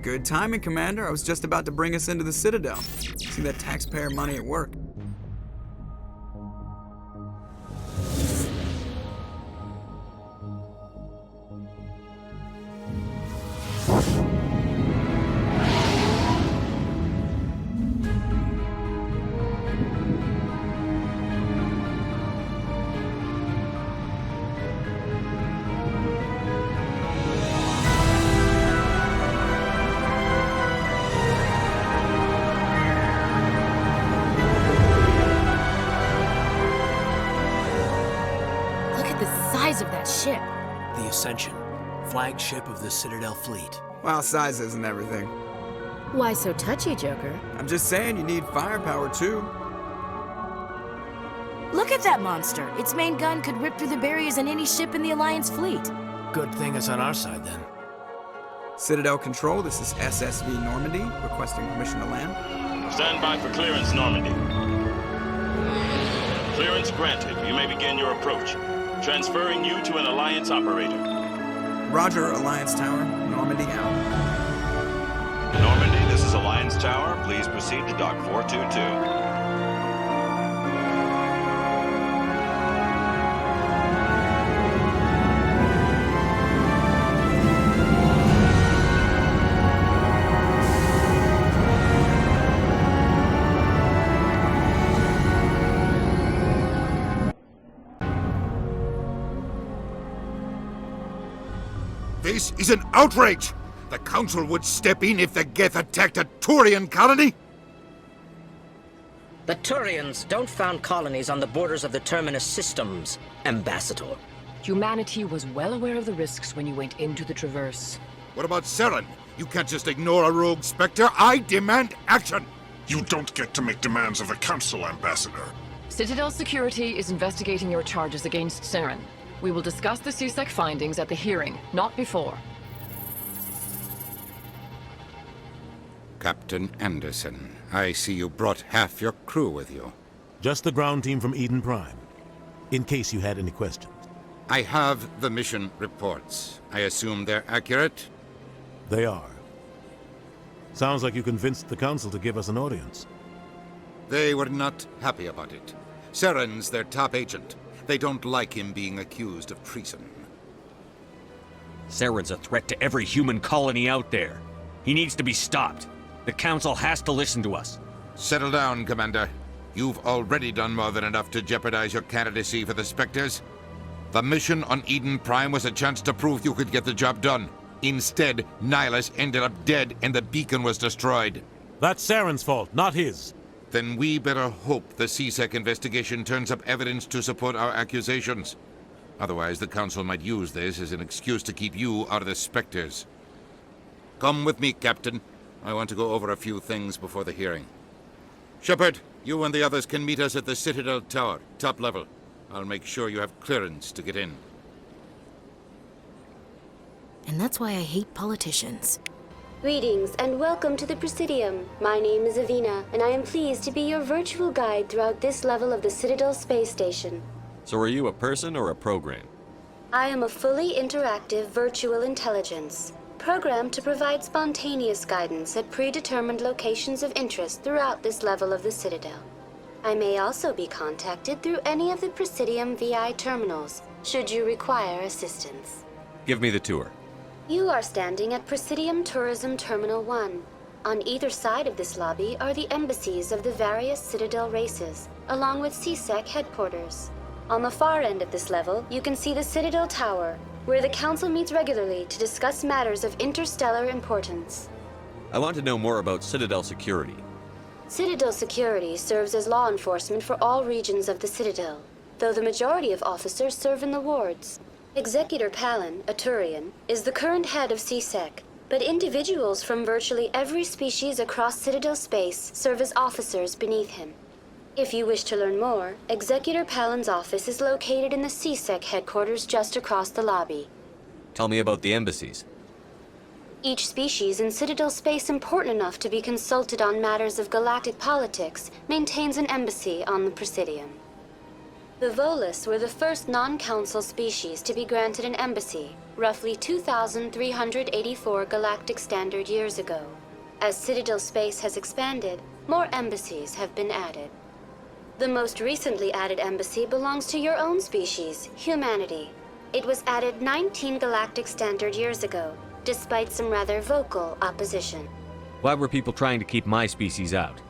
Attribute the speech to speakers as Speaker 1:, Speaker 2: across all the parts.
Speaker 1: Good timing, Commander. I was just about to bring us into the Citadel. See that taxpayer money at work.
Speaker 2: Of that ship.
Speaker 3: The Ascension, flagship of the Citadel fleet.
Speaker 1: Well, size isn't everything.
Speaker 2: Why so touchy, Joker?
Speaker 1: I'm just saying you need firepower, too.
Speaker 2: Look at that monster. Its main gun could rip through the barriers in any ship in the Alliance fleet.
Speaker 3: Good thing it's on our side, then.
Speaker 1: Citadel Control, this is SSV Normandy, requesting permission to land.
Speaker 4: Stand by for clearance, Normandy. Clearance granted. You may begin your approach. Transferring you to an Alliance operator.
Speaker 1: Roger, Alliance Tower. Normandy out.
Speaker 5: Normandy, this is Alliance Tower. Please proceed to Dock 422.
Speaker 6: This is an outrage! The Council would step in if the Geth attacked a Turian colony?
Speaker 7: The Turians don't found colonies on the borders of the Terminus systems, Ambassador.
Speaker 8: Humanity was well aware of the risks when you went into the Traverse.
Speaker 6: What about Saren? You can't just ignore a rogue Spectre. I demand action!
Speaker 9: You don't get to make demands of the Council, Ambassador.
Speaker 8: Citadel Security is investigating your charges against Saren. We will discuss the CSEC findings at the hearing, not before.
Speaker 6: Captain Anderson, I see you brought half your crew with you.
Speaker 10: Just the ground team from Eden Prime, in case you had any questions.
Speaker 6: I have the mission reports. I assume they're accurate?
Speaker 10: They are. Sounds like you convinced the Council to give us an audience.
Speaker 6: They were not happy about it. Saren's their top agent. They don't like him being accused of treason.
Speaker 11: Saren's a threat to every human colony out there. He needs to be stopped. The Council has to listen to us.
Speaker 6: Settle down, Commander. You've already done more than enough to jeopardize your candidacy for the Spectres. The mission on Eden Prime was a chance to prove you could get the job done. Instead, Nihilus ended up dead and the beacon was destroyed.
Speaker 10: That's Saren's fault, not his.
Speaker 6: Then we better hope the CSEC investigation turns up evidence to support our accusations. Otherwise, the Council might use this as an excuse to keep you out of the Spectres. Come with me, Captain. I want to go over a few things before the hearing. Shepard, you and the others can meet us at the Citadel Tower, top level. I'll make sure you have clearance to get in.
Speaker 2: And that's why I hate politicians.
Speaker 12: Greetings and welcome to the Presidium. My name is Avina, and I am pleased to be your virtual guide throughout this level of the Citadel space station.
Speaker 11: So are you a person or a program?
Speaker 12: I am a fully interactive virtual intelligence, programmed to provide spontaneous guidance at predetermined locations of interest throughout this level of the Citadel. I may also be contacted through any of the Presidium VI terminals, should you require assistance.
Speaker 11: Give me the tour.
Speaker 12: You are standing at Presidium Tourism Terminal 1. On either side of this lobby are the embassies of the various Citadel races, along with CSEC headquarters. On the far end of this level, you can see the Citadel Tower, where the Council meets regularly to discuss matters of interstellar importance.
Speaker 11: I want to know more about Citadel security.
Speaker 12: Citadel security serves as law enforcement for all regions of the Citadel, though the majority of officers serve in the wards. Executor Palin, a Turian, is the current head of CSEC, but individuals from virtually every species across Citadel space serve as officers beneath him. If you wish to learn more, Executor Palin's office is located in the CSEC headquarters just across the lobby.
Speaker 11: Tell me about the embassies.
Speaker 12: Each species in Citadel space important enough to be consulted on matters of galactic politics maintains an embassy on the Presidium. The Volus were the first non-council species to be granted an embassy, roughly 2,384 galactic standard years ago. As Citadel space has expanded, more embassies have been added. The most recently added embassy belongs to your own species, humanity. It was added 19 galactic standard years ago, despite some rather vocal opposition.
Speaker 11: Why were people trying to keep my species out?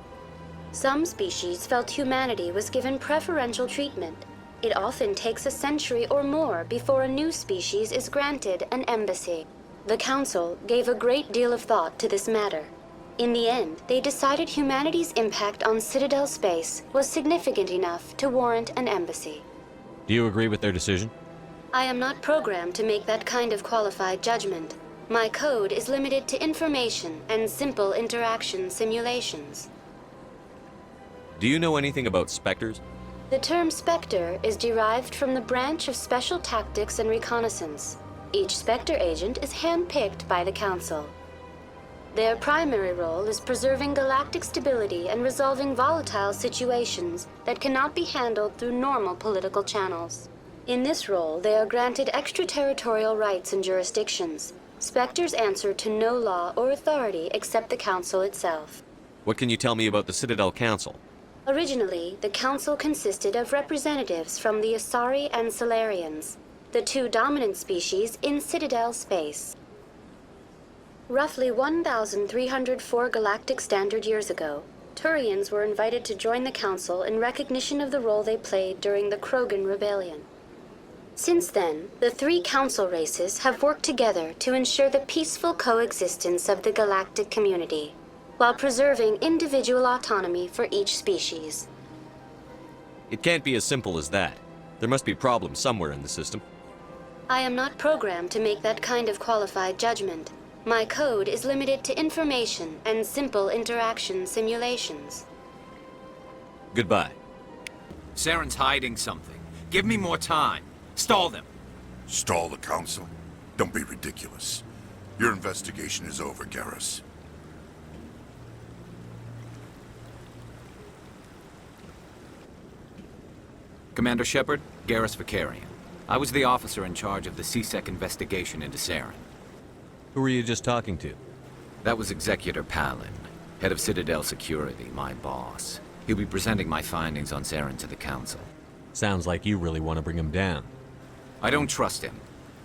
Speaker 12: Some species felt humanity was given preferential treatment. It often takes a century or more before a new species is granted an embassy. The Council gave a great deal of thought to this matter. In the end, they decided humanity's impact on Citadel space was significant enough to warrant an embassy.
Speaker 11: Do you agree with their decision?
Speaker 12: I am not programmed to make that kind of qualified judgment. My code is limited to information and simple interaction simulations.
Speaker 11: Do you know anything about Spectres?
Speaker 12: The term Spectre is derived from the branch of Special Tactics and Reconnaissance. Each Spectre agent is handpicked by the Council. Their primary role is preserving galactic stability and resolving volatile situations that cannot be handled through normal political channels. In this role, they are granted extraterritorial rights and jurisdictions. Spectres answer to no law or authority except the Council itself.
Speaker 11: What can you tell me about the Citadel Council?
Speaker 12: Originally, the Council consisted of representatives from the Asari and Solarians, the two dominant species in Citadel space. Roughly 1,304 galactic standard years ago, Turians were invited to join the Council in recognition of the role they played during the Krogan Rebellion. Since then, the three Council races have worked together to ensure the peaceful coexistence of the galactic community, while preserving individual autonomy for each species.
Speaker 11: It can't be as simple as that. There must be problems somewhere in the system.
Speaker 12: I am not programmed to make that kind of qualified judgment. My code is limited to information and simple interaction simulations.
Speaker 11: Goodbye.
Speaker 3: Saren's hiding something. Give me more time. Stall them.
Speaker 9: Stall the Council? Don't be ridiculous. Your investigation is over, Garrus.
Speaker 3: Commander Shepard, Garrus Vicarian. I was the officer in charge of the CSEC investigation into Saren.
Speaker 11: Who were you just talking to?
Speaker 3: That was Executor Palin, head of Citadel Security, my boss. He'll be presenting my findings on Saren to the Council.
Speaker 11: Sounds like you really want to bring him down.
Speaker 3: I don't trust him.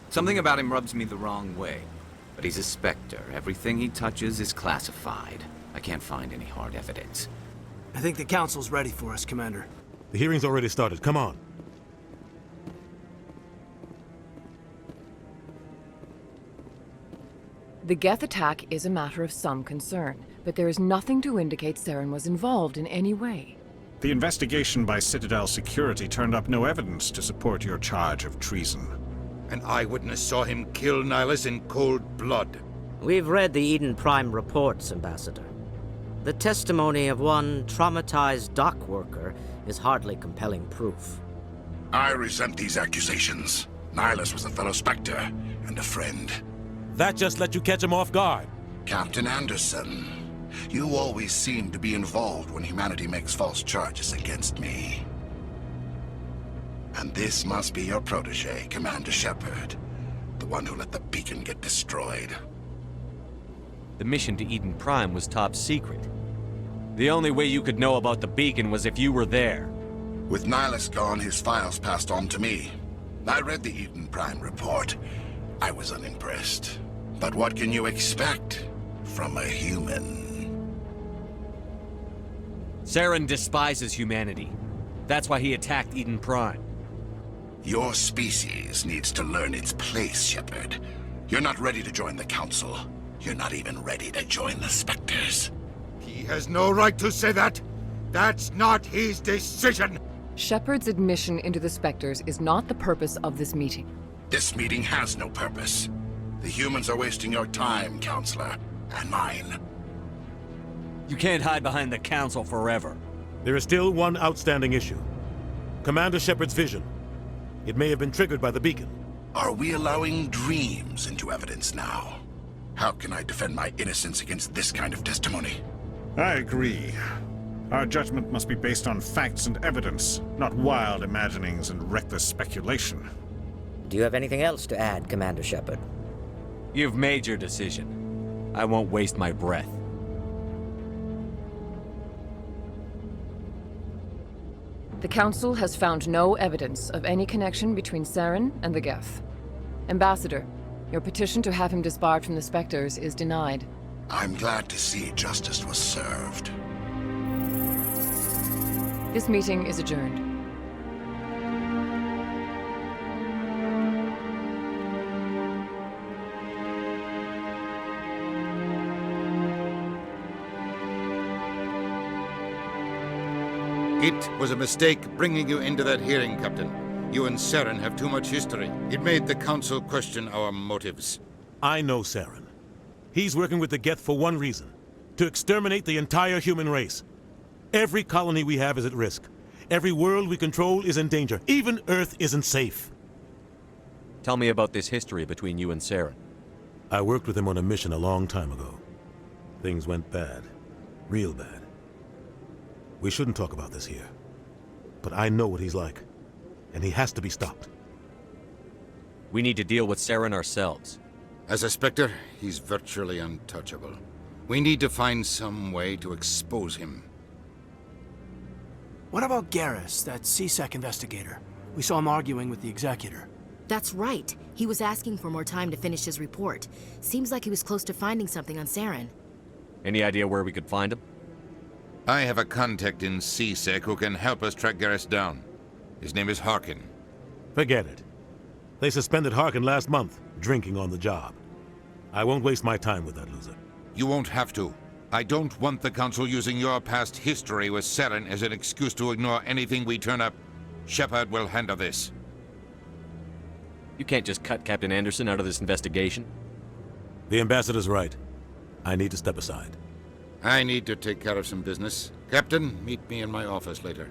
Speaker 3: Something about him rubs me the wrong way. But he's a Spectre. Everything he touches is classified. I can't find any hard evidence.
Speaker 13: I think the Council's ready for us, Commander.
Speaker 10: The hearing's already started. Come on.
Speaker 8: The Geth attack is a matter of some concern, but there is nothing to indicate Saren was involved in any way.
Speaker 9: The investigation by Citadel Security turned up no evidence to support your charge of treason.
Speaker 6: An eyewitness saw him kill Nihilus in cold blood.
Speaker 7: We've read the Eden Prime reports, Ambassador. The testimony of one traumatized dock worker is hardly compelling proof.
Speaker 9: I resent these accusations. Nihilus was a fellow Spectre and a friend.
Speaker 10: That just let you catch him off guard.
Speaker 9: Captain Anderson, you always seem to be involved when humanity makes false charges against me. And this must be your protege, Commander Shepard, the one who let the beacon get destroyed.
Speaker 11: The mission to Eden Prime was top secret. The only way you could know about the beacon was if you were there.
Speaker 9: With Nihilus gone, his files passed on to me. I read the Eden Prime report. I was unimpressed. But what can you expect from a human?
Speaker 11: Saren despises humanity. That's why he attacked Eden Prime.
Speaker 9: Your species needs to learn its place, Shepard. You're not ready to join the Council. You're not even ready to join the Spectres.
Speaker 6: He has no right to say that. That's not his decision.
Speaker 8: Shepard's admission into the Spectres is not the purpose of this meeting.
Speaker 9: This meeting has no purpose. The humans are wasting your time, Counselor, and mine.
Speaker 11: You can't hide behind the Council forever.
Speaker 10: There is still one outstanding issue. Commander Shepard's vision. It may have been triggered by the beacon.
Speaker 9: Are we allowing dreams into evidence now? How can I defend my innocence against this kind of testimony?
Speaker 14: I agree. Our judgment must be based on facts and evidence, not wild imaginings and reckless speculation.
Speaker 7: Do you have anything else to add, Commander Shepard?
Speaker 11: You've made your decision. I won't waste my breath.
Speaker 8: The Council has found no evidence of any connection between Saren and the Geth. Ambassador, your petition to have him disbarred from the Spectres is denied.
Speaker 9: I'm glad to see justice was served.
Speaker 8: This meeting is adjourned.
Speaker 6: It was a mistake bringing you into that hearing, Captain. You and Saren have too much history. It made the Council question our motives.
Speaker 10: I know Saren. He's working with the Geth for one reason: to exterminate the entire human race. Every colony we have is at risk. Every world we control is in danger. Even Earth isn't safe.
Speaker 11: Tell me about this history between you and Saren.
Speaker 10: I worked with him on a mission a long time ago. Things went bad. Real bad. We shouldn't talk about this here. But I know what he's like. And he has to be stopped.
Speaker 11: We need to deal with Saren ourselves.
Speaker 6: As a Spectre, he's virtually untouchable. We need to find some way to expose him.
Speaker 13: What about Garrus, that CSEC investigator? We saw him arguing with the Executor.
Speaker 2: That's right. He was asking for more time to finish his report. Seems like he was close to finding something on Saren.
Speaker 11: Any idea where we could find him?
Speaker 6: I have a contact in CSEC who can help us track Garrus down. His name is Harkin.
Speaker 10: Forget it. They suspended Harkin last month, drinking on the job. I won't waste my time with that loser.
Speaker 6: You won't have to. I don't want the Council using your past history with Saren as an excuse to ignore anything we turn up. Shepard will handle this.
Speaker 11: You can't just cut Captain Anderson out of this investigation.
Speaker 10: The Ambassador's right. I need to step aside.
Speaker 6: I need to take care of some business. Captain, meet me in my office later.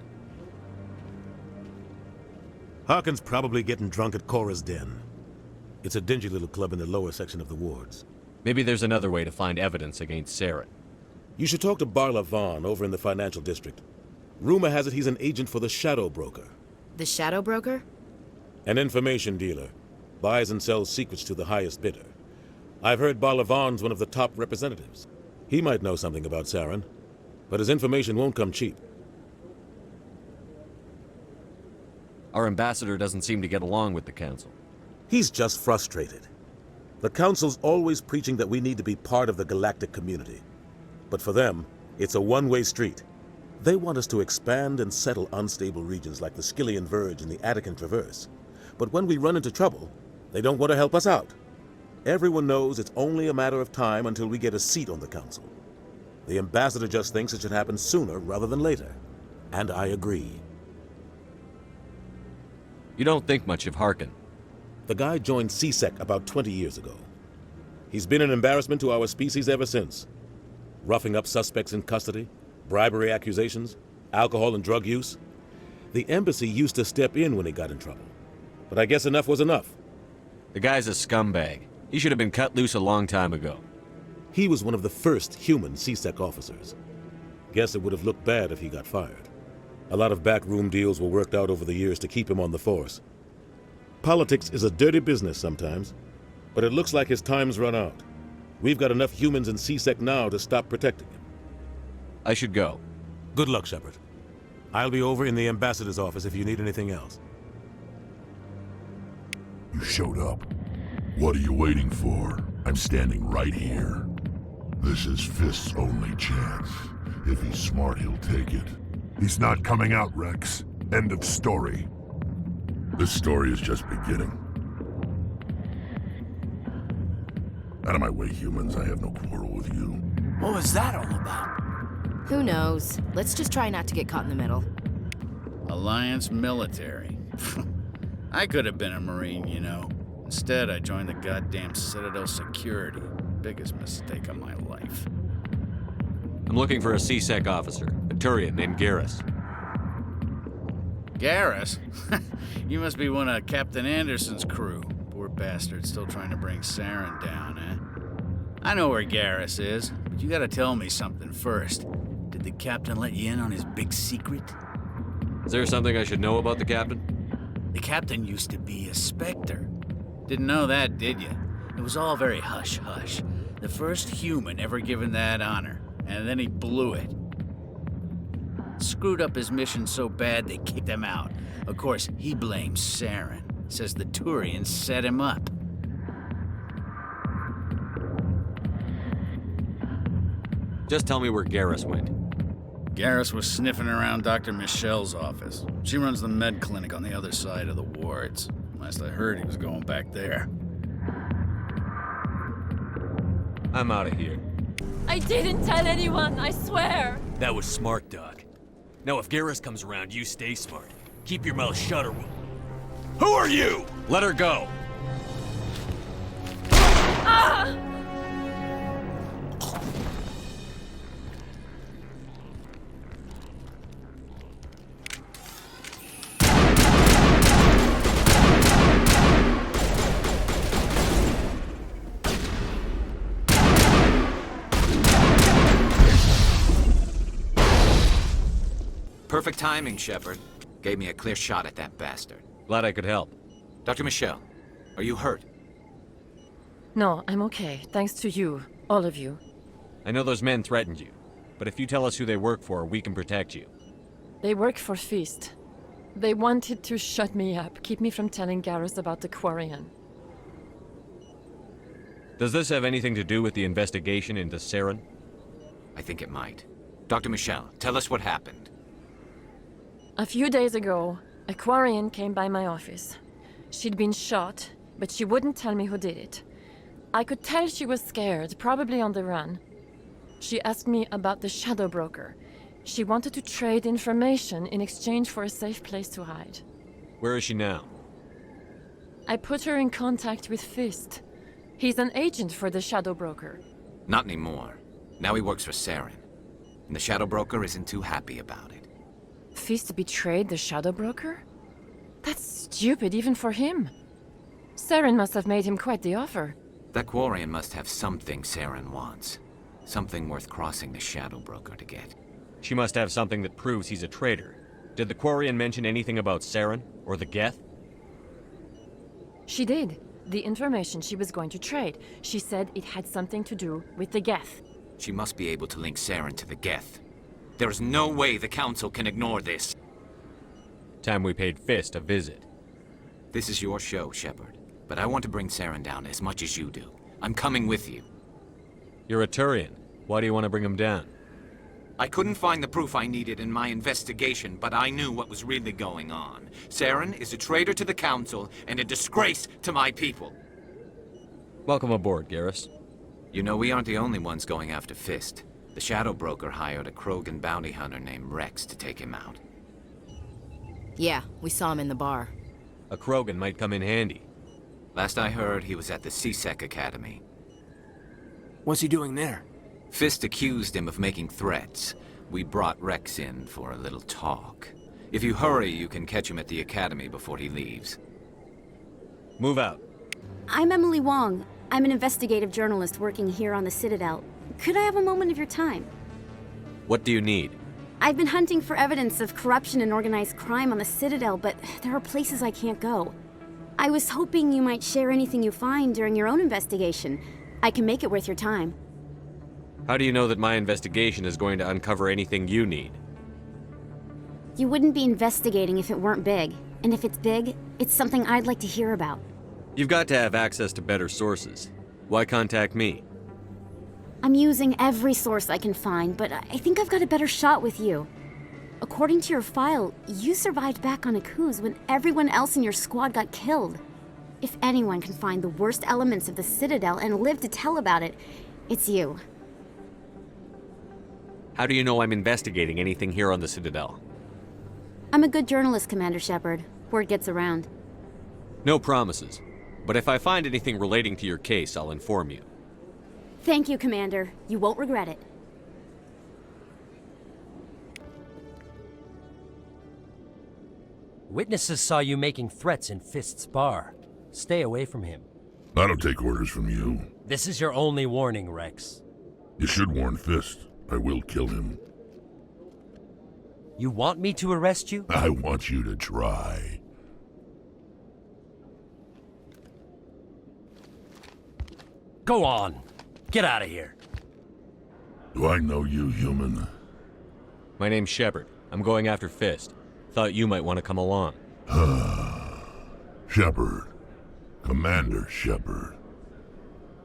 Speaker 10: Harkin's probably getting drunk at Cora's Den. It's a dingy little club in the lower section of the wards.
Speaker 11: Maybe there's another way to find evidence against Saren.
Speaker 10: You should talk to Barla Vaughn over in the financial district. Rumor has it he's an agent for the Shadow Broker.
Speaker 2: The Shadow Broker?
Speaker 10: An information dealer. Buys and sells secrets to the highest bidder. I've heard Barla Vaughn's one of the top representatives. He might know something about Saren, but his information won't come cheap.
Speaker 11: Our ambassador doesn't seem to get along with the Council.
Speaker 10: He's just frustrated. The Council's always preaching that we need to be part of the galactic community. But for them, it's a one-way street. They want us to expand and settle unstable regions like the Skyllian Verge and the Attican Traverse. But when we run into trouble, they don't want to help us out. Everyone knows it's only a matter of time until we get a seat on the Council. The Ambassador just thinks it should happen sooner rather than later. And I agree.
Speaker 11: You don't think much of Harkin.
Speaker 10: The guy joined CSEC about 20 years ago. He's been an embarrassment to our species ever since. Roughing up suspects in custody, bribery accusations, alcohol and drug use. The embassy used to step in when he got in trouble. But I guess enough was enough.
Speaker 11: The guy's a scumbag. He should have been cut loose a long time ago.
Speaker 10: He was one of the first human CSEC officers. Guess it would have looked bad if he got fired. A lot of backroom deals were worked out over the years to keep him on the force. Politics is a dirty business sometimes, but it looks like his time's run out. We've got enough humans in CSEC now to stop protecting him.
Speaker 11: I should go.
Speaker 10: Good luck, Shepard. I'll be over in the Ambassador's office if you need anything else.
Speaker 15: You showed up. What are you waiting for? I'm standing right here. This is Fist's only chance. If he's smart, he'll take it. He's not coming out, Wrex. End of story. This story is just beginning. Out of my way, humans. I have no quarrel with you.
Speaker 13: What was that all about?
Speaker 2: Who knows? Let's just try not to get caught in the middle.
Speaker 16: Alliance military. I could have been a Marine, you know. Instead, I joined the goddamn Citadel security. Biggest mistake of my life.
Speaker 11: I'm looking for a CSEC officer, a Turian named Garrus.
Speaker 16: Garrus? You must be one of Captain Anderson's crew. Poor bastard still trying to bring Saren down, eh? I know where Garrus is, but you gotta tell me something first. Did the captain let you in on his big secret?
Speaker 11: Is there something I should know about the captain?
Speaker 16: The captain used to be a Spectre. Didn't know that, did you? It was all very hush-hush. The first human ever given that honor, and then he blew it. Screwed up his mission so bad they kicked him out. Of course, he blames Saren. Says the Turians set him up.
Speaker 11: Just tell me where Garrus went.
Speaker 16: Garrus was sniffing around Dr. Michelle's office. She runs the med clinic on the other side of the wards. Last I heard, he was going back there.
Speaker 11: I'm out of here.
Speaker 17: I didn't tell anyone, I swear!
Speaker 11: That was smart, Doc. Now if Garrus comes around, you stay smart. Keep your mouth shut or we'll... Who are you? Let her go!
Speaker 17: Ah!
Speaker 3: Perfect timing, Shepard. Gave me a clear shot at that bastard.
Speaker 11: Glad I could help.
Speaker 3: Dr. Michelle, are you hurt?
Speaker 8: No, I'm okay. Thanks to you. All of you.
Speaker 11: I know those men threatened you, but if you tell us who they work for, we can protect you.
Speaker 8: They work for Feast. They wanted to shut me up, keep me from telling Garrus about the Quarian.
Speaker 11: Does this have anything to do with the investigation into Saren?
Speaker 3: I think it might. Dr. Michelle, tell us what happened.
Speaker 8: A few days ago, a Quarian came by my office. She'd been shot, but she wouldn't tell me who did it. I could tell she was scared, probably on the run. She asked me about the Shadow Broker. She wanted to trade information in exchange for a safe place to hide.
Speaker 11: Where is she now?
Speaker 8: I put her in contact with Fist. He's an agent for the Shadow Broker.
Speaker 3: Not anymore. Now he works for Saren. And the Shadow Broker isn't too happy about it.
Speaker 8: Fist betrayed the Shadow Broker? That's stupid even for him. Saren must have made him quite the offer.
Speaker 3: That Quarian must have something Saren wants. Something worth crossing the Shadow Broker to get.
Speaker 11: She must have something that proves he's a traitor. Did the Quarian mention anything about Saren or the Geth?
Speaker 8: She did. The information she was going to trade. She said it had something to do with the Geth.
Speaker 3: She must be able to link Saren to the Geth. There is no way the Council can ignore this.
Speaker 11: Time we paid Fist a visit.
Speaker 3: This is your show, Shepard. But I want to bring Saren down as much as you do. I'm coming with you.
Speaker 11: You're a Turian. Why do you want to bring him down?
Speaker 3: I couldn't find the proof I needed in my investigation, but I knew what was really going on. Saren is a traitor to the Council and a disgrace to my people.
Speaker 11: Welcome aboard, Garrus.
Speaker 3: You know, we aren't the only ones going after Fist. The Shadow Broker hired a Krogan bounty hunter named Wrex to take him out.
Speaker 2: Yeah, we saw him in the bar.
Speaker 11: A Krogan might come in handy.
Speaker 3: Last I heard, he was at the C-Sec Academy.
Speaker 13: What's he doing there?
Speaker 3: Fist accused him of making threats. We brought Wrex in for a little talk. If you hurry, you can catch him at the Academy before he leaves.
Speaker 11: Move out.
Speaker 18: I'm Emily Wong. I'm an investigative journalist working here on the Citadel. Could I have a moment of your time?
Speaker 11: What do you need?
Speaker 18: I've been hunting for evidence of corruption and organized crime on the Citadel, but there are places I can't go. I was hoping you might share anything you find during your own investigation. I can make it worth your time.
Speaker 11: How do you know that my investigation is going to uncover anything you need?
Speaker 18: You wouldn't be investigating if it weren't big. And if it's big, it's something I'd like to hear about.
Speaker 11: You've got to have access to better sources. Why contact me?
Speaker 18: I'm using every source I can find, but I think I've got a better shot with you. According to your file, you survived back on Akuz when everyone else in your squad got killed. If anyone can find the worst elements of the Citadel and live to tell about it, it's you.
Speaker 11: How do you know I'm investigating anything here on the Citadel?
Speaker 18: I'm a good journalist, Commander Shepard. Word gets around.
Speaker 11: No promises. But if I find anything relating to your case, I'll inform you.
Speaker 18: Thank you, Commander. You won't regret it.
Speaker 19: Witnesses saw you making threats in Fist's bar. Stay away from him.
Speaker 15: I don't take orders from you.
Speaker 19: This is your only warning, Wrex.
Speaker 15: You should warn Fist. I will kill him.
Speaker 19: You want me to arrest you?
Speaker 15: I want you to try.
Speaker 19: Go on. Get out of here.
Speaker 15: Do I know you, human?
Speaker 11: My name's Shepard. I'm going after Fist. Thought you might want to come along.
Speaker 15: Shepard. Commander Shepard.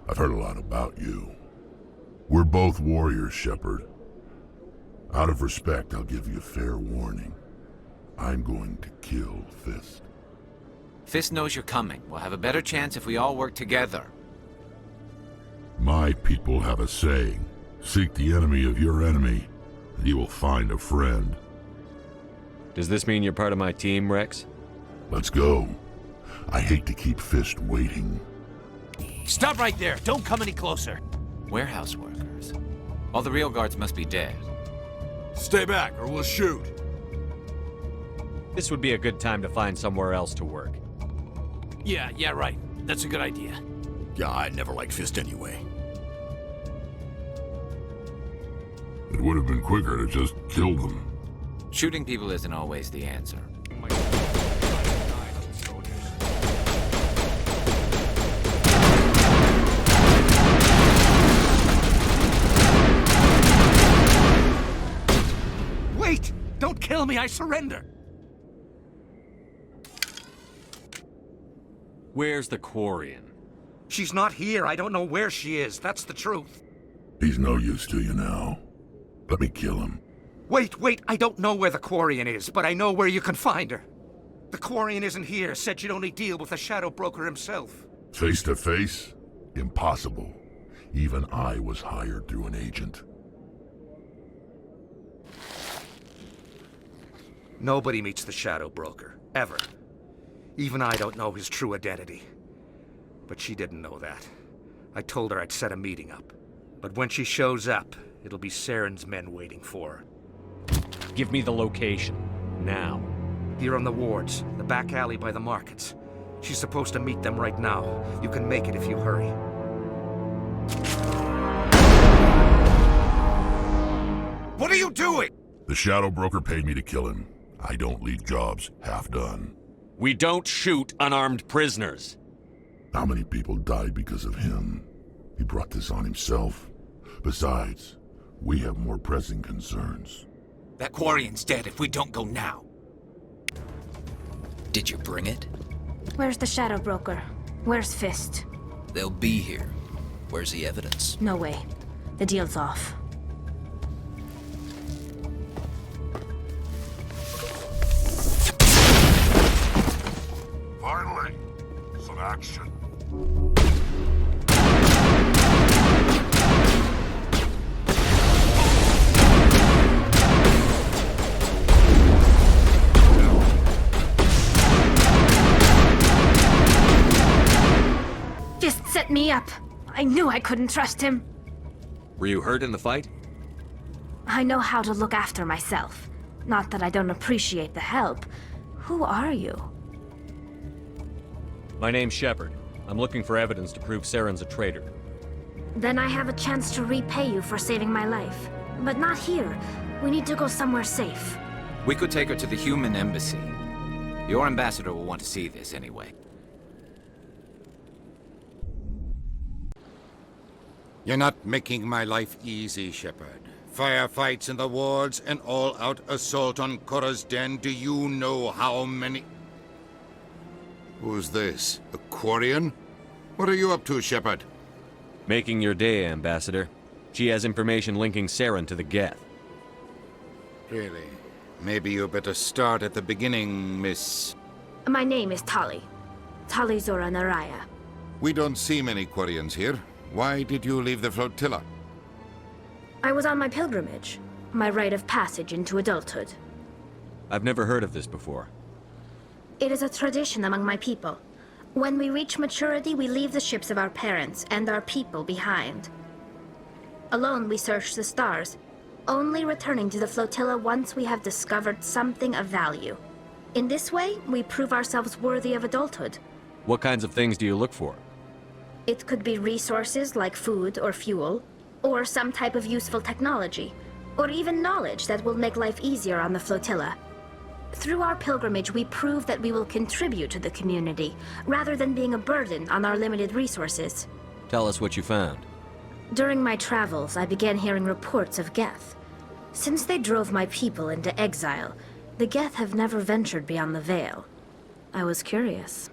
Speaker 15: I've heard a lot about you. We're both warriors, Shepard. Out of respect, I'll give you a fair warning. I'm going to kill Fist.
Speaker 3: Fist knows you're coming. We'll have a better chance if we all work together.
Speaker 15: My people have a saying. Seek the enemy of your enemy, and you will find a friend.
Speaker 11: Does this mean you're part of my team, Wrex?
Speaker 15: Let's go. I hate to keep Fist waiting.
Speaker 13: Stop right there! Don't come any closer!
Speaker 3: Warehouse workers. All the real guards must be dead.
Speaker 20: Stay back, or we'll shoot.
Speaker 11: This would be a good time to find somewhere else to work.
Speaker 13: Yeah, right. That's a good idea.
Speaker 20: Yeah, I never liked Fist anyway.
Speaker 15: It would have been quicker to just kill them.
Speaker 3: Shooting people isn't always the answer.
Speaker 13: Wait! Don't kill me, I surrender!
Speaker 11: Where's the Quarian?
Speaker 13: She's not here. I don't know where she is. That's the truth.
Speaker 15: He's no use to you now. Let me kill him.
Speaker 13: Wait. I don't know where the Quarian is, but I know where you can find her. The Quarian isn't here. Said she'd only deal with the Shadow Broker himself.
Speaker 15: Face to face? Impossible. Even I was hired through an agent.
Speaker 13: Nobody meets the Shadow Broker. Ever. Even I don't know his true identity. But she didn't know that. I told her I'd set a meeting up. But when she shows up, it'll be Saren's men waiting for her.
Speaker 11: Give me the location. Now.
Speaker 13: Here on the wards, the back alley by the markets. She's supposed to meet them right now. You can make it if you hurry.
Speaker 6: What are you doing?
Speaker 15: The Shadow Broker paid me to kill him. I don't leave jobs half done.
Speaker 11: We don't shoot unarmed prisoners.
Speaker 15: How many people died because of him? He brought this on himself. Besides, we have more pressing concerns.
Speaker 3: That Quarian's dead if we don't go now.
Speaker 21: Did you bring it?
Speaker 18: Where's the Shadow Broker? Where's Fist?
Speaker 21: They'll be here. Where's the evidence?
Speaker 18: No way. The deal's off.
Speaker 15: Finally, some action.
Speaker 18: Fist set me up. I knew I couldn't trust him.
Speaker 11: Were you hurt in the fight?
Speaker 18: I know how to look after myself. Not that I don't appreciate the help. Who are you?
Speaker 11: My name's Shepard. I'm looking for evidence to prove Saren's a traitor.
Speaker 18: Then I have a chance to repay you for saving my life. But not here. We need to go somewhere safe.
Speaker 3: We could take her to the human embassy. Your ambassador will want to see this anyway.
Speaker 6: You're not making my life easy, Shepard. Firefights in the wards, an all-out assault on Korra's den. Do you know how many... Who's this? A Quarian? What are you up to, Shepard?
Speaker 11: Making your day, Ambassador. She has information linking Saren to the Geth.
Speaker 6: Really? Maybe you better start at the beginning, Miss...
Speaker 18: My name is Tali. Tali Zora Naraya.
Speaker 6: We don't see many Quarians here. Why did you leave the flotilla?
Speaker 18: I was on my pilgrimage. My rite of passage into adulthood.
Speaker 11: I've never heard of this before.
Speaker 18: It is a tradition among my people. When we reach maturity, we leave the ships of our parents and our people behind. Alone, we search the stars, only returning to the flotilla once we have discovered something of value. In this way, we prove ourselves worthy of adulthood.
Speaker 11: What kinds of things do you look for?
Speaker 18: It could be resources like food or fuel, or some type of useful technology, or even knowledge that will make life easier on the flotilla. Through our pilgrimage, we prove that we will contribute to the community, rather than being a burden on our limited resources.
Speaker 11: Tell us what you found.
Speaker 4: During my travels, I began hearing reports of Geth. Since they drove my people into exile, the Geth have never ventured beyond the Veil. I was curious.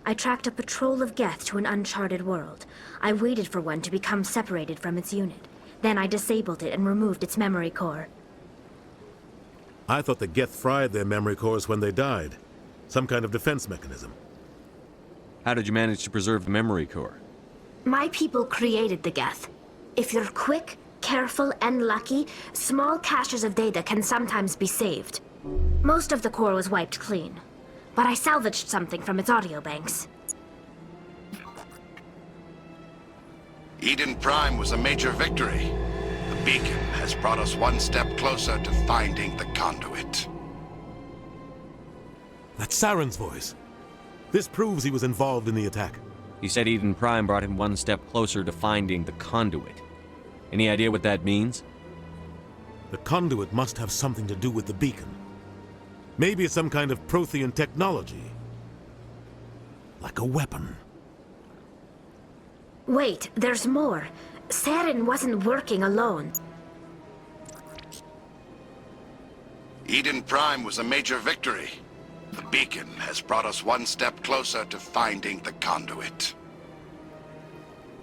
Speaker 4: I tracked a patrol of Geth to an uncharted world. I waited for one to become separated from its unit. Then I disabled it and removed its memory core.
Speaker 10: I thought the Geth fried their memory cores when they died. Some kind of defense mechanism.
Speaker 11: How did you manage to preserve the memory core?
Speaker 4: My people created the Geth. If you're quick, careful, and lucky, small caches of data can sometimes be saved. Most of the core was wiped clean, but I salvaged something from its audio banks.
Speaker 9: Eden Prime was a major victory. The beacon has brought us one step closer to finding the conduit.
Speaker 10: That's Saren's voice. This proves he was involved in the attack.
Speaker 11: He said Eden Prime brought him one step closer to finding the conduit. Any idea what that means?
Speaker 10: The conduit must have something to do with the beacon. Maybe it's some kind of Prothean technology. Like a weapon.
Speaker 4: Wait, there's more. Saren wasn't working alone.
Speaker 9: Eden Prime was a major victory. The beacon has brought us one step closer to finding the conduit.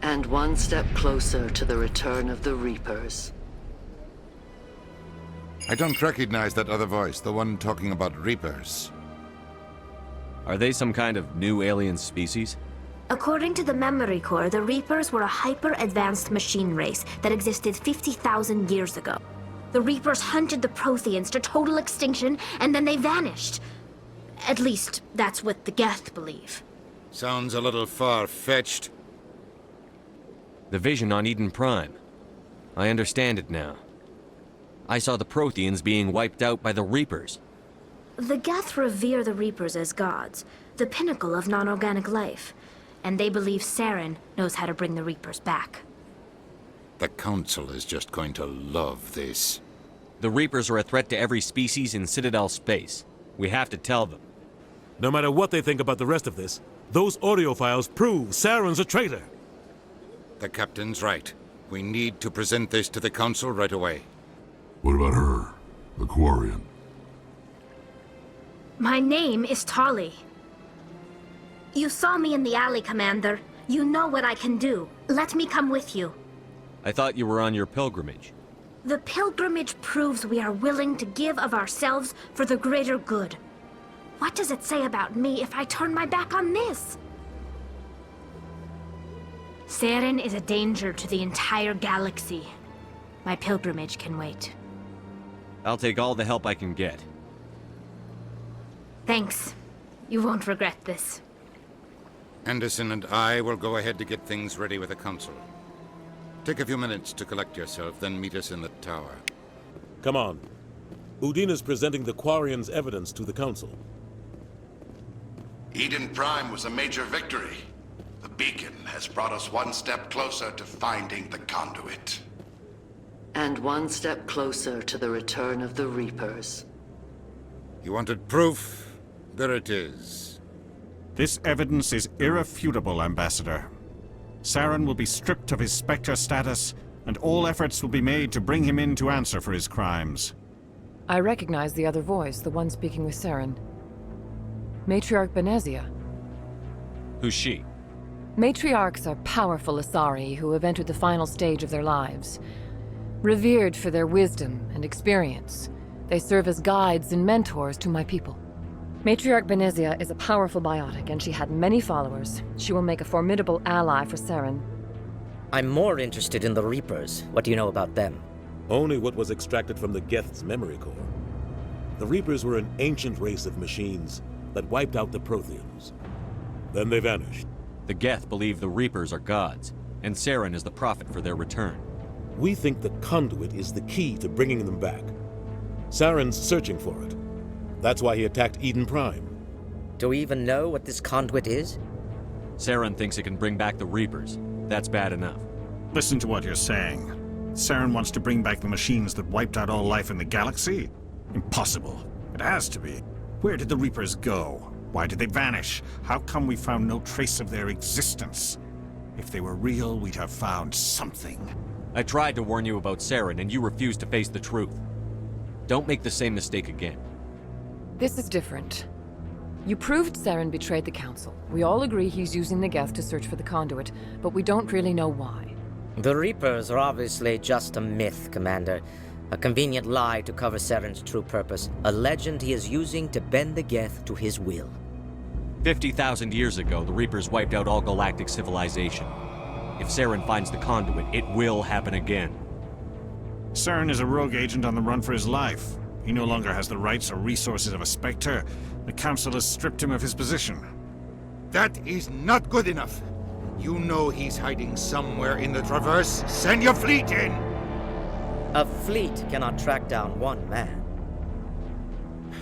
Speaker 22: And one step closer to the return of the Reapers.
Speaker 6: I don't recognize that other voice, the one talking about Reapers.
Speaker 11: Are they some kind of new alien species?
Speaker 4: According to the memory core, the Reapers were a hyper-advanced machine race that existed 50,000 years ago. The Reapers hunted the Protheans to total extinction, and then they vanished. At least, that's what the Geth believe.
Speaker 6: Sounds a little far-fetched.
Speaker 11: The vision on Eden Prime. I understand it now. I saw the Protheans being wiped out by the Reapers.
Speaker 4: The Geth revere the Reapers as gods, the pinnacle of non-organic life. And they believe Saren knows how to bring the Reapers back.
Speaker 6: The Council is just going to love this.
Speaker 11: The Reapers are a threat to every species in Citadel space. We have to tell them.
Speaker 10: No matter what they think about the rest of this, those audio files prove Saren's a traitor.
Speaker 6: The Captain's right. We need to present this to the Council right away.
Speaker 15: What about her? The Quarian?
Speaker 4: My name is Tali. You saw me in the alley, Commander. You know what I can do. Let me come with you.
Speaker 11: I thought you were on your pilgrimage.
Speaker 4: The pilgrimage proves we are willing to give of ourselves for the greater good. What does it say about me if I turn my back on this? Saren is a danger to the entire galaxy. My pilgrimage can wait.
Speaker 11: I'll take all the help I can get.
Speaker 4: Thanks. You won't regret this.
Speaker 6: Anderson and I will go ahead to get things ready with the Council. Take a few minutes to collect yourself, then meet us in the tower.
Speaker 10: Come on. Udina's presenting the Quarian's evidence to the Council.
Speaker 9: Eden Prime was a major victory. The beacon has brought us one step closer to finding the conduit.
Speaker 22: And one step closer to the return of the Reapers.
Speaker 6: You wanted proof? There it is.
Speaker 14: This evidence is irrefutable, Ambassador. Saren will be stripped of his Spectre status, and all efforts will be made to bring him in to answer for his crimes.
Speaker 8: I recognize the other voice, the one speaking with Saren. Matriarch Benezia.
Speaker 11: Who's she?
Speaker 8: Matriarchs are powerful Asari who have entered the final stage of their lives. Revered for their wisdom and experience, they serve as guides and mentors to my people. Matriarch Benezia is a powerful biotic, and she had many followers. She will make a formidable ally for Saren.
Speaker 7: I'm more interested in the Reapers. What do you know about them?
Speaker 10: Only what was extracted from the Geth's memory core. The Reapers were an ancient race of machines that wiped out the Protheans. Then they vanished.
Speaker 11: The Geth believe the Reapers are gods, and Saren is the prophet for their return.
Speaker 10: We think the conduit is the key to bringing them back. Saren's searching for it. That's why he attacked Eden Prime.
Speaker 7: Do we even know what this conduit is?
Speaker 11: Saren thinks it can bring back the Reapers. That's bad enough.
Speaker 14: Listen to what you're saying. Saren wants to bring back the machines that wiped out all life in the galaxy? Impossible. It has to be. Where did the Reapers go? Why did they vanish? How come we found no trace of their existence? If they were real, we'd have found something.
Speaker 11: I tried to warn you about Saren, and you refused to face the truth. Don't make the same mistake again.
Speaker 8: This is different. You proved Saren betrayed the Council. We all agree he's using the Geth to search for the conduit, but we don't really know why.
Speaker 7: The Reapers are obviously just a myth, Commander. A convenient lie to cover Saren's true purpose. A legend he is using to bend the Geth to his will.
Speaker 11: 50,000 years ago, the Reapers wiped out all galactic civilization. If Saren finds the conduit, it will happen again.
Speaker 14: Saren is a rogue agent on the run for his life. He no longer has the rights or resources of a Spectre. The Council has stripped him of his position.
Speaker 6: That is not good enough. You know he's hiding somewhere in the Traverse. Send your fleet in!
Speaker 7: A fleet cannot track down one man.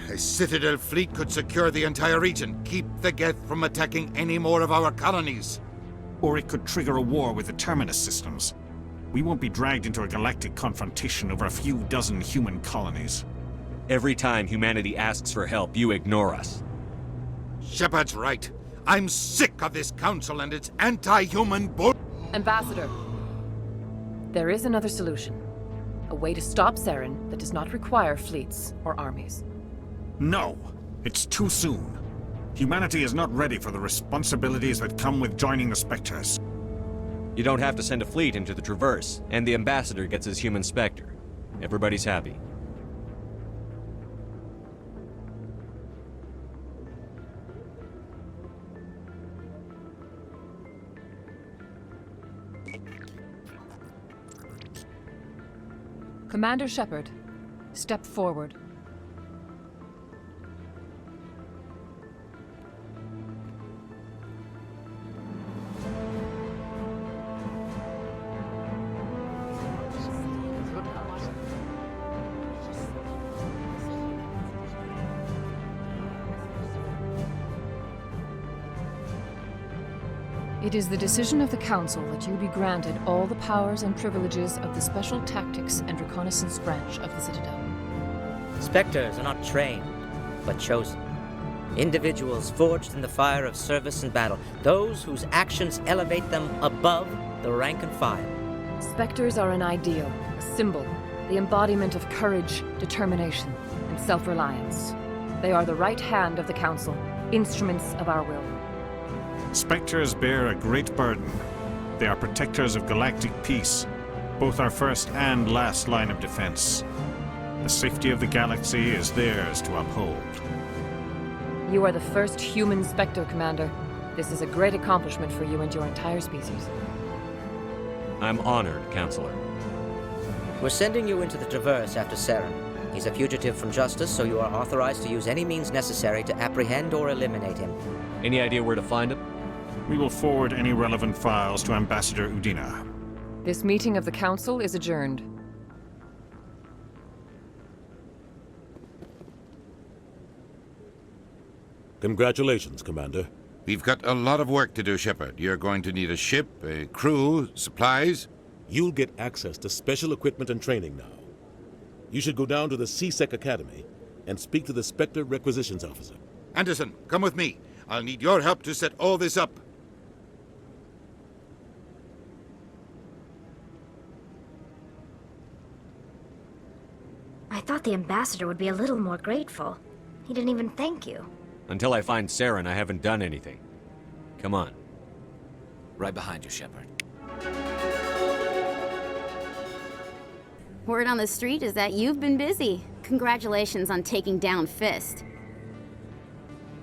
Speaker 6: A Citadel fleet could secure the entire region, keep the Geth from attacking any more of our colonies.
Speaker 14: Or it could trigger a war with the Terminus systems. We won't be dragged into a galactic confrontation over a few dozen human colonies.
Speaker 11: Every time humanity asks for help, you ignore us.
Speaker 6: Shepard's right. I'm sick of this council and its anti-human bull...
Speaker 8: Ambassador, there is another solution. A way to stop Saren that does not require fleets or armies.
Speaker 14: No! It's too soon. Humanity is not ready for the responsibilities that come with joining the Spectres.
Speaker 11: You don't have to send a fleet into the Traverse, and the Ambassador gets his human Spectre. Everybody's happy.
Speaker 8: Commander Shepard, step forward. It is the decision of the Council that you be granted all the powers and privileges of the Special Tactics and Reconnaissance Branch of the Citadel.
Speaker 7: Spectres are not trained, but chosen. Individuals forged in the fire of service and battle. Those whose actions elevate them above the rank and file.
Speaker 8: Spectres are an ideal, a symbol, the embodiment of courage, determination, and self-reliance. They are the right hand of the Council, instruments of our will.
Speaker 14: Spectres bear a great burden. They are protectors of galactic peace, both our first and last line of defense. The safety of the galaxy is theirs to uphold.
Speaker 8: You are the first human Spectre, Commander. This is a great accomplishment for you and your entire species.
Speaker 11: I'm honored, Counselor.
Speaker 7: We're sending you into the Traverse after Saren. He's a fugitive from justice, so you are authorized to use any means necessary to apprehend or eliminate him.
Speaker 11: Any idea where to find him?
Speaker 14: We will forward any relevant files to Ambassador Udina.
Speaker 8: This meeting of the Council is adjourned.
Speaker 10: Congratulations, Commander.
Speaker 6: We've got a lot of work to do, Shepard. You're going to need a ship, a crew, supplies.
Speaker 10: You'll get access to special equipment and training now. You should go down to the C-Sec Academy and speak to the Spectre Requisitions Officer.
Speaker 6: Anderson, come with me. I'll need your help to set all this up.
Speaker 4: I thought the Ambassador would be a little more grateful. He didn't even thank you.
Speaker 11: Until I find Saren, I haven't done anything. Come on.
Speaker 21: Right behind you, Shepard.
Speaker 18: Word on the street is that you've been busy. Congratulations on taking down Fist.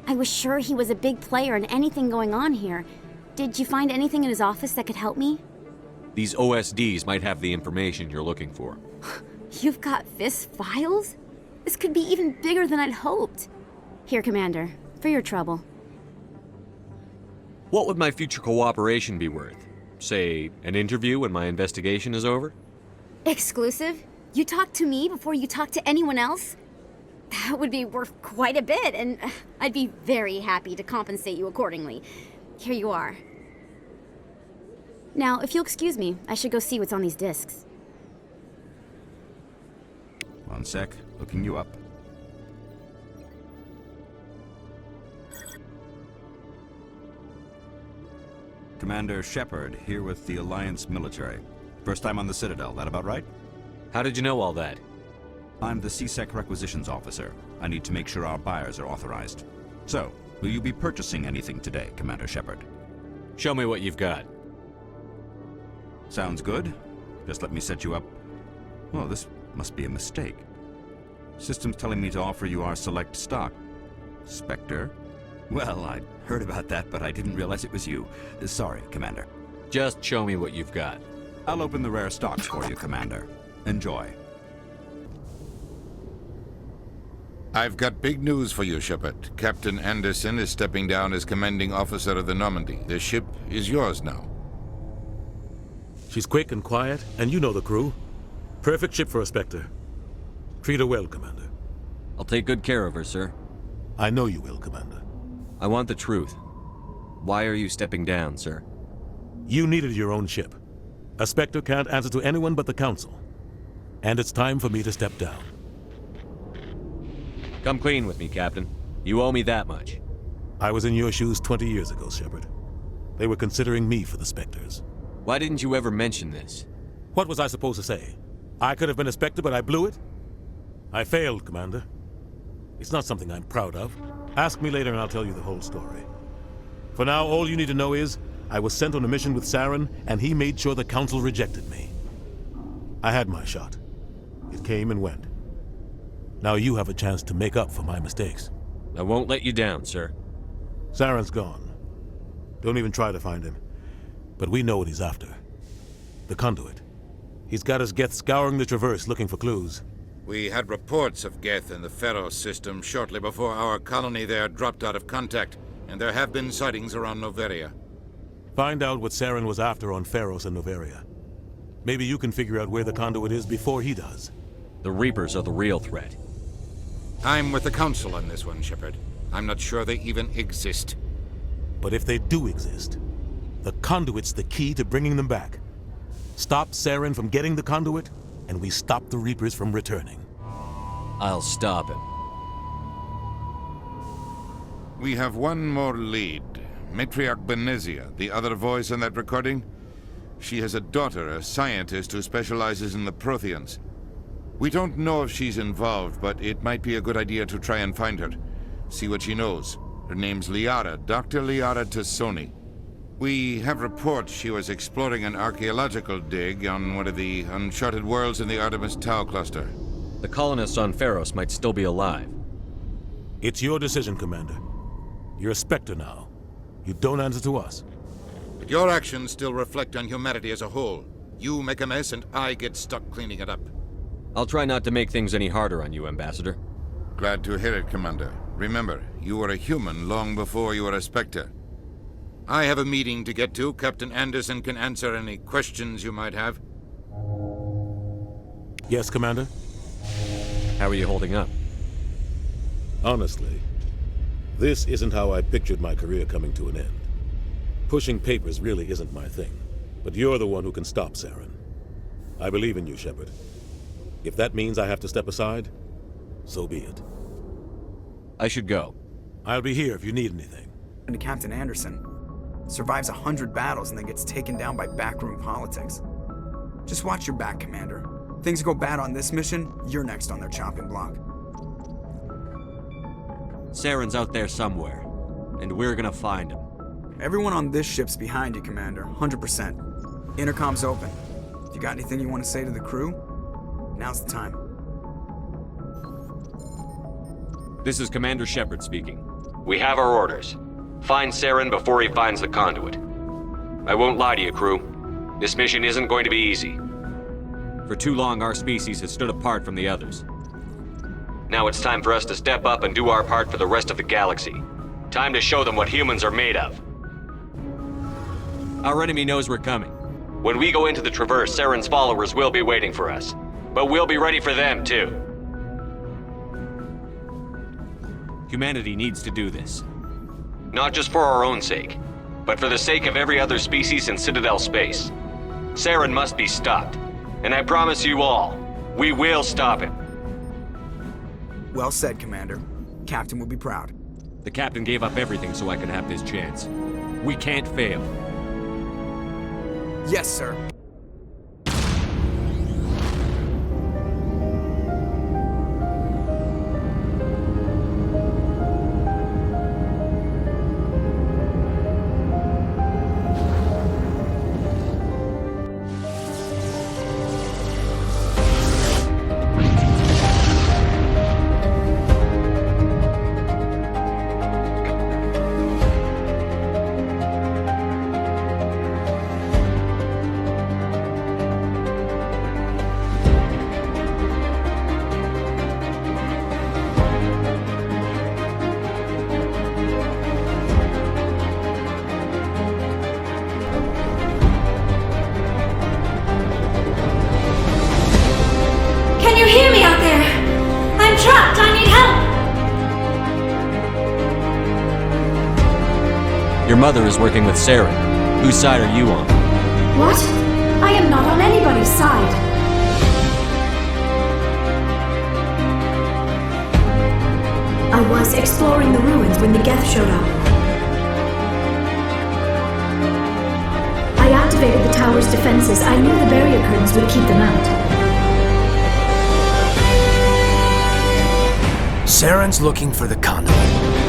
Speaker 18: I was sure he was a big player in anything going on here. Did you find anything in his office that could help me?
Speaker 11: These OSDs might have the information you're looking for.
Speaker 18: You've got Fist's files? This could be even bigger than I'd hoped. Here, Commander, for your trouble.
Speaker 11: What would my future cooperation be worth? Say, an interview when my investigation is over?
Speaker 18: Exclusive? You talk to me before you talk to anyone else? That would be worth quite a bit, and I'd be very happy to compensate you accordingly. Here you are. Now, if you'll excuse me, I should go see what's on these discs.
Speaker 1: One sec, looking you up. Commander Shepard, here with the Alliance military. First time on the Citadel, that about right?
Speaker 11: How did you know all that?
Speaker 1: I'm the CSEC requisitions officer. I need to make sure our buyers are authorized. So, will you be purchasing anything today, Commander Shepard?
Speaker 11: Show me what you've got.
Speaker 1: Sounds good. Just let me set you up. Well, this must be a mistake. System's telling me to offer you our select stock. Spectre? Well, I'd heard about that, but I didn't realize it was you. Sorry, Commander.
Speaker 11: Just show me what you've got.
Speaker 1: I'll open the rare stocks for you, Commander. Enjoy.
Speaker 6: I've got big news for you, Shepard. Captain Anderson is stepping down as commanding officer of the Normandy. The ship is yours now.
Speaker 10: She's quick and quiet, and you know the crew. Perfect ship for a Spectre. Treat her well, Commander.
Speaker 11: I'll take good care of her, sir.
Speaker 10: I know you will, Commander.
Speaker 11: I want the truth. Why are you stepping down, sir?
Speaker 10: You needed your own ship. A Spectre can't answer to anyone but the Council. And it's time for me to step down.
Speaker 11: Come clean with me, Captain. You owe me that much.
Speaker 10: I was in your shoes 20 years ago, Shepard. They were considering me for the Spectres.
Speaker 11: Why didn't you ever mention this?
Speaker 10: What was I supposed to say? I could have been a Spectre, but I blew it? I failed, Commander. It's not something I'm proud of. Ask me later and I'll tell you the whole story. For now, all you need to know is, I was sent on a mission with Saren, and he made sure the Council rejected me. I had my shot. It came and went. Now you have a chance to make up for my mistakes.
Speaker 11: I won't let you down, sir.
Speaker 10: Saren's gone. Don't even try to find him. But we know what he's after. The conduit. He's got his Geth scouring the Traverse looking for clues.
Speaker 6: We had reports of Geth in the Pharos system shortly before our colony there dropped out of contact, and there have been sightings around Noveria.
Speaker 10: Find out what Saren was after on Pharos and Noveria. Maybe you can figure out where the conduit is before he does.
Speaker 11: The Reapers are the real threat.
Speaker 6: I'm with the Council on this one, Shepard. I'm not sure they even exist.
Speaker 10: But if they do exist, the conduit's the key to bringing them back. Stop Saren from getting the conduit, and we stop the Reapers from returning.
Speaker 11: I'll stop him.
Speaker 6: We have one more lead. Matriarch Benezia, the other voice in that recording. She has a daughter, a scientist who specializes in the Protheans. We don't know if she's involved, but it might be a good idea to try and find her. See what she knows. Her name's Liara, Dr. Liara Tassoni. We have reports she was exploring an archaeological dig on one of the uncharted worlds in the Artemis Tau cluster.
Speaker 11: The colonists on Pharos might still be alive.
Speaker 10: It's your decision, Commander. You're a Spectre now. You don't answer to us.
Speaker 6: But your actions still reflect on humanity as a whole. You make a mess and I get stuck cleaning it up.
Speaker 11: I'll try not to make things any harder on you, Ambassador.
Speaker 6: Glad to hear it, Commander. Remember, you were a human long before you were a Spectre. I have a meeting to get to. Captain Anderson can answer any questions you might have.
Speaker 10: Yes, Commander?
Speaker 11: How are you holding up?
Speaker 10: Honestly, this isn't how I pictured my career coming to an end. Pushing papers really isn't my thing, but you're the one who can stop Saren. I believe in you, Shepard. If that means I have to step aside, so be it.
Speaker 11: I should go.
Speaker 10: I'll be here if you need anything.
Speaker 5: And Captain Anderson survives 100 battles and then gets taken down by backroom politics. Just watch your back, Commander. Things go bad on this mission, you're next on their chopping block.
Speaker 11: Saren's out there somewhere, and we're gonna find him.
Speaker 5: Everyone on this ship's behind you, Commander, 100%. Intercom's open. If you got anything you want to say to the crew, now's the time.
Speaker 11: This is Commander Shepard speaking. We have our orders. Find Saren before he finds the conduit. I won't lie to you, crew. This mission isn't going to be easy. For too long, our species has stood apart from the others. Now it's time for us to step up and do our part for the rest of the galaxy. Time to show them what humans are made of. Our enemy knows we're coming. When we go into the Traverse, Saren's followers will be waiting for us. But we'll be ready for them, too. Humanity needs to do this. Not just for our own sake, but for the sake of every other species in Citadel space. Saren must be stopped. And I promise you all, we will stop him.
Speaker 5: Well said, Commander. Captain will be proud.
Speaker 11: The Captain gave up everything so I could have this chance. We can't fail.
Speaker 5: Yes, sir.
Speaker 4: Can you hear me out there? I'm trapped. I need help.
Speaker 11: Your mother is working with Saren. Whose side are you on?
Speaker 4: What? I am not on anybody's side. I was exploring the ruins when the Geth showed up. I activated the tower's defenses. I knew the barrier curtains would keep them out.
Speaker 12: Saren's looking for the conduit.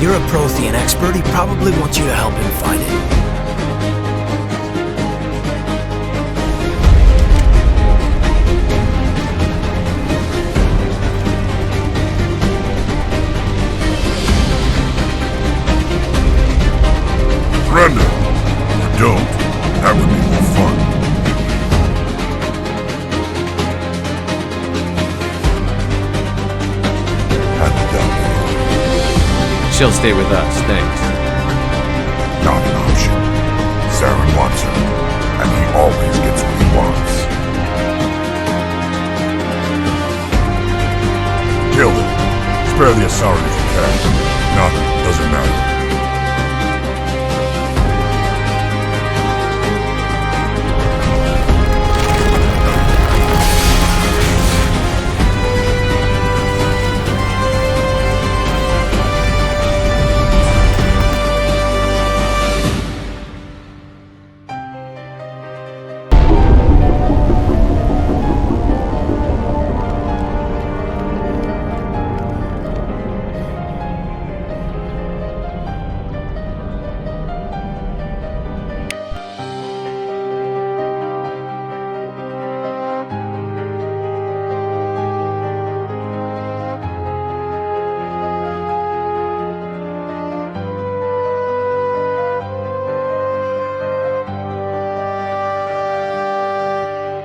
Speaker 12: You're a Prothean expert. He probably wants you to help him find it.
Speaker 15: Surrender. Or don't. That would be more fun.
Speaker 11: She'll stay with us, thanks.
Speaker 15: Not an option. Saren wants her, and he always gets what he wants. Kill him. Spare the Asari if you can. Not, doesn't matter.